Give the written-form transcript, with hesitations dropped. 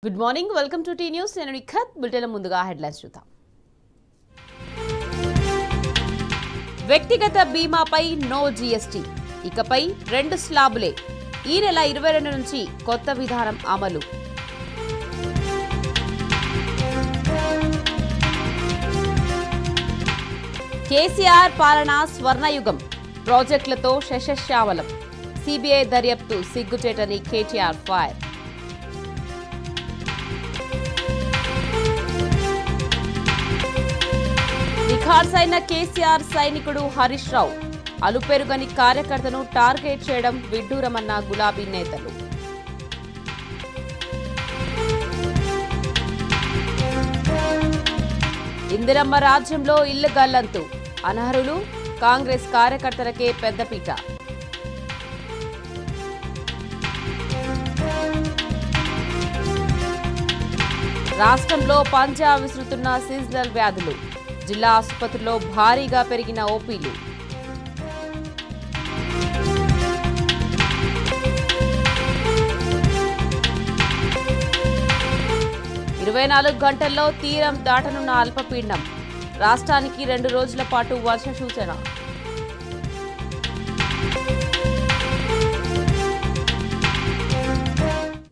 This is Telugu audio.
good morning welcome to T news నేను నిఖత్ బులెటిన్ ముందుగా హెడ్లైన్స్ చూద్దాం వ్యక్తిగత బీమాపై నో జీఎస్టీ ఇకపై 2 స్లాబులే ఈ నెల 22 నుంచి కొత్త విధానం అమలు కేసీఆర్ పాలన స్వర్ణయుగం ప్రాజెక్టులతో శశశ్యామలం సిబిఐ దర్యాప్తు సిగ్గుచేటని కేటీఆర్ ఫైర్ నిఖార్సైన కేసీఆర్ సైనికుడు హరీష్ రావు అలుపెరుగని కార్యకర్తను టార్గెట్ చేయడం విడ్డూరమన్న గులాబీ నేతలు ఇందిరమ్మ రాజ్యంలో ఇల్లు గల్లంతు అనర్హులు కాంగ్రెస్ కార్యకర్తలకే పెద్దపీట రాష్ట్రంలో పంజా విసురుతున్న సీజనల్ వ్యాధులు జిల్లా ఆసుపత్రిలో భారీగా పెరిగిన ఓపీలు ఇరవై 24 గంటల్లో తీరం దాటనున్న అల్పపీడనం రాష్ట్రానికి 2 రోజుల పాటు వర్ష సూచన